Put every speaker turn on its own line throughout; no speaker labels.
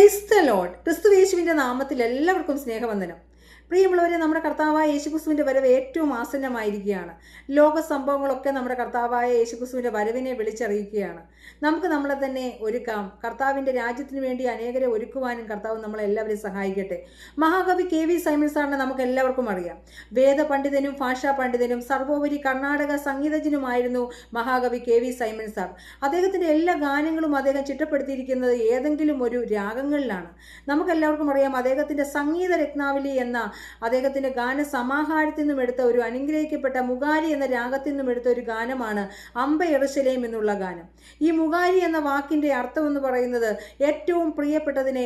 Praise the Lord. ക്രിസ്തു യേശുവിൻ്റെ നാമത്തിൽ എല്ലാവർക്കും സ്നേഹവന്ദനം. പ്രിയമുള്ളവരെ, നമ്മുടെ കർത്താവായ യേശുക്രിസ്തുവിൻ്റെ വരവ് ഏറ്റവും ആസന്നമായിരിക്കുകയാണ്. ലോക സംഭവങ്ങളൊക്കെ നമ്മുടെ കർത്താവായ യേശുക്രിസ്തുവിൻ്റെ വരവിനെ വിളിച്ചറിയിക്കുകയാണ്. നമുക്ക് നമ്മളെ തന്നെ ഒരുക്കാം. കർത്താവിൻ്റെ രാജ്യത്തിന് വേണ്ടി അനേകരെ ഒരുക്കുവാനും കർത്താവ് നമ്മളെല്ലാവരെയും സഹായിക്കട്ടെ. മഹാകവി KV സൈമൺ സാറിനെ നമുക്ക് എല്ലാവർക്കും അറിയാം. വേദപണ്ഡിതനും ഭാഷാ പണ്ഡിതനും സർവോപരി കർണാടക സംഗീതജ്ഞനുമായിരുന്നു മഹാകവി KV സൈമൺ സാർ. അദ്ദേഹത്തിൻ്റെ എല്ലാ ഗാനങ്ങളും അദ്ദേഹം ചിട്ടപ്പെടുത്തിയിരിക്കുന്നത് ഏതെങ്കിലും ഒരു രാഗങ്ങളിലാണ്. നമുക്കെല്ലാവർക്കും അറിയാം, അദ്ദേഹത്തിൻ്റെ സംഗീത രത്നാവലി എന്ന അദ്ദേഹത്തിൻ്റെ ഗാന സമാഹാരത്തിൽ നിന്നും എടുത്ത ഒരു അനുഗ്രഹിക്കപ്പെട്ട മുഗാരി എന്ന രാഗത്തിൽ നിന്നും എടുത്ത ഒരു ഗാനമാണ് അംബ യെരൂശലേം എന്നുള്ള ഗാനം. ഈ മുഗാരി എന്ന വാക്കിൻ്റെ അർത്ഥം എന്ന് പറയുന്നത് ഏറ്റവും പ്രിയപ്പെട്ടതിനെ,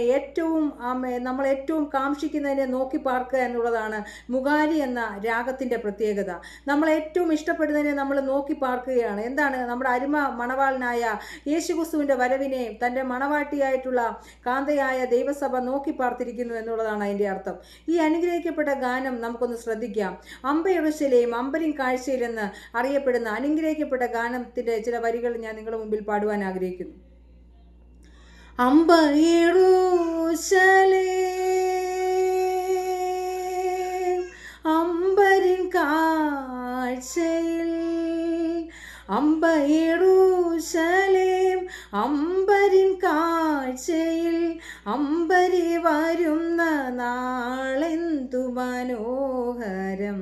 നമ്മൾ ഏറ്റവും കാക്ഷിക്കുന്നതിനെ നോക്കി പാർക്കുക എന്നുള്ളതാണ് മുഗാരി എന്ന രാഗത്തിൻ്റെ പ്രത്യേകത. നമ്മൾ ഏറ്റവും ഇഷ്ടപ്പെടുന്നതിനെ നമ്മൾ നോക്കി പാർക്കുകയാണ്. എന്താണ്? നമ്മുടെ അരുമ മണവാളനായ യേശുക്രിസ്തുവിൻ്റെ വരവിനെ തൻ്റെ മണവാട്ടിയായിട്ടുള്ള കാന്തയായ ദൈവസഭ നോക്കി പാർത്തിരിക്കുന്നു എന്നുള്ളതാണ് അതിൻ്റെ അർത്ഥം. ഈ അനുഗ്രഹിക്കപ്പെട്ട ഗാനം നമുക്കൊന്ന് ശ്രദ്ധിക്കാം. അംബ യെരൂശലേം അമ്പരിൻ കാഴ്ചയിൽ എന്ന് അറിയപ്പെടുന്ന അനുഗ്രഹിക്കപ്പെട്ട ഗാനത്തിൻ്റെ ചില വരികൾ ഞാൻ നിങ്ങളുടെ മുമ്പിൽ പാടുവാൻ ആഗ്രഹിക്കുന്നു. അംബ യെരൂശലേം അമ്പരിൻ കാഴ്ചയിൽ, അംബ യെരൂശലേം അമ്പരിൻ കാഴ്ചയിൽ, അമ്പരി വരുന്ന നാളെന്തു മനോഹരം,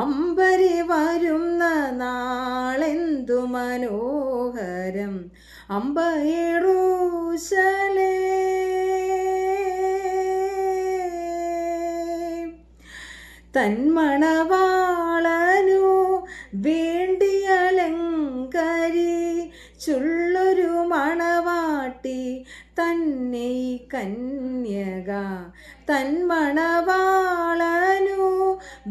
അമ്പരി വരുന്ന നാളെന്തു മനോഹരം, അംബ യെരൂശലേം. തന്മണവാളനു വേണ്ടിയലങ്കരിച്ചുള്ളൊരു മണവാട്ടി തന്നെ കന്യക, തന്മണവാളനു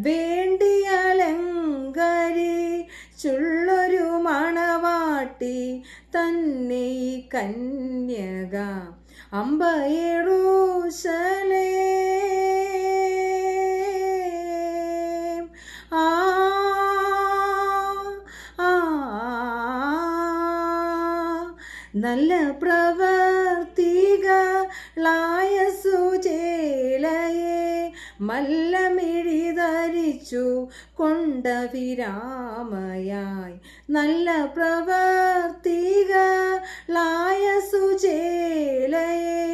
വേണ്ടിയലങ്കരിച്ചുള്ളൊരു മണവാട്ടി തന്നെ കന്യക, അംബ യെരൂശലേം. നല്ല പ്രവർത്തികളായ സുചേലയെ മല്ലമിഴിധരിച്ചു കൊണ്ട വിരാമയായി, നല്ല പ്രവർത്തികളായ സുചേലയെ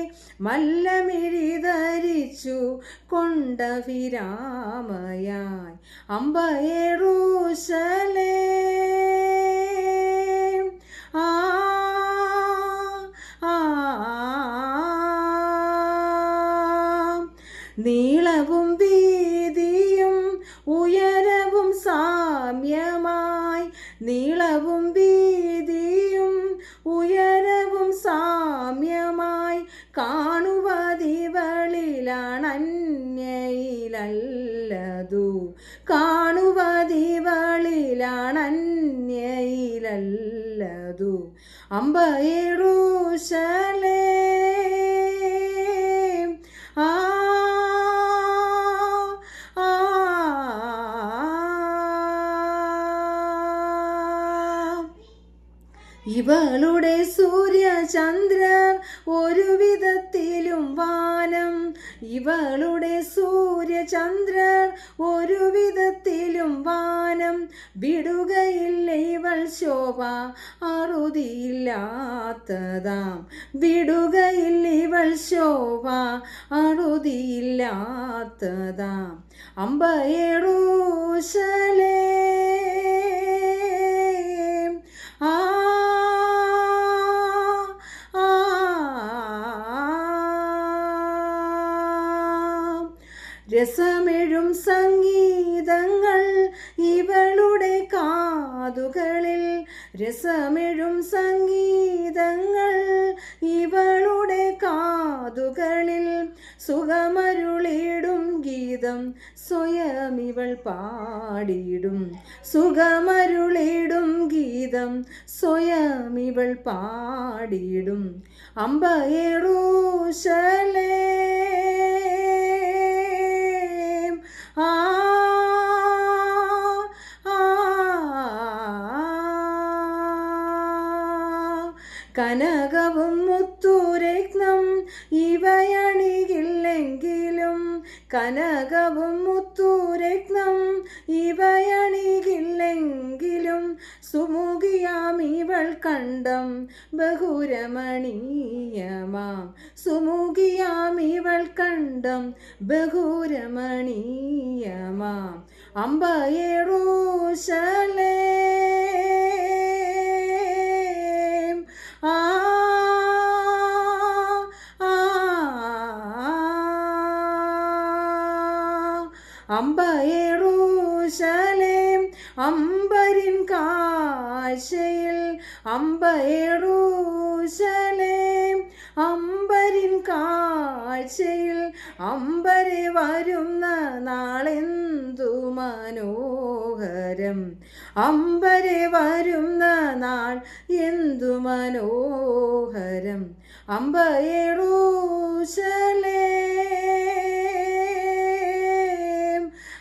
മല്ലമിഴിധരിച്ചു കൊണ്ട വിരാമയായി, അംബ യെരൂശലേം. നീളവും വീതിയും ഉയരവും സാമ്യമായി, നീളവും വീതിയും ഉയരവും സാമ്യമായി കാണുവതിവളിലാണന്യയിലല്ലതു, കാണുവതിവളിലാണന്യയിലല്ലതു, അംബ യെരൂശലേം. ഇവളുടെ സൂര്യചന്ദ്രർ ഒരു വിധത്തിലും വാനം, ഇവളുടെ സൂര്യചന്ദ്രർ ഒരു വിധത്തിലും വാനം, വിടുകയില്ല ഇവൾ ശോഭ അറുതിയില്ലാത്തതാം, വിടുകയില്ല ഇവൾ ശോഭ അറുതിയില്ലാത്തതാം, അംബ യെരൂശലേം. രസമെഴും സംഗീതങ്ങൾ ഇവളുടെ കാതുകളിൽ, രസമെഴും സംഗീതങ്ങൾ ഇവളുടെ കാതുകളിൽ, സുഖമരുളിടും ഗീതം സ്വയം ഇവൾ പാടിയിടും, സുഖമരുളിടും ഗീതം സ്വയം ഇവൾ പാടിയിടും, അംബ യെരൂശലേം. കനകവും മുത്തുരത്നം ഇവയെ കനകവും മുത്തുരത്നം ഇവയണികില്ലെങ്കിലും സുമുഖിയാം ഇവൾ കണ്ടം ബഹുരമണീയമാം. സുമുഖിയാം ഇവൾ കണ്ടം ബഹുരമണീയമാം. അമ്പ യെരൂശലേം ആ അമ്പ യെരൂശലേം അമ്പരിൻ കാഴ്ചയിൽ. അമ്പ യെരൂശലേം അമ്പരിൻ കാഴ്ചയിൽ. അമ്പരെ വരുന്ന നാളെന്തു മനോഹരം. അമ്പരെ വരുന്ന നാൾ എന്തു മനോഹരം. അമ്പ യെരൂശലേം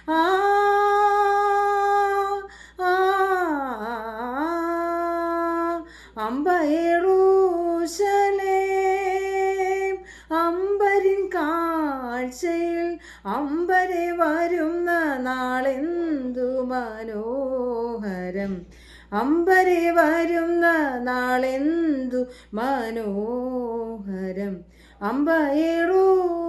ആ അമ്പ യെരൂശലേം അമ്പരിൻ കാഴ്ചയിൽ. അമ്പരെ വരുന്ന നാളെന്തു മനോഹരം. അമ്പരെ വരുന്ന നാളെന്തു മനോഹരം. അമ്പ യെരൂശലേം.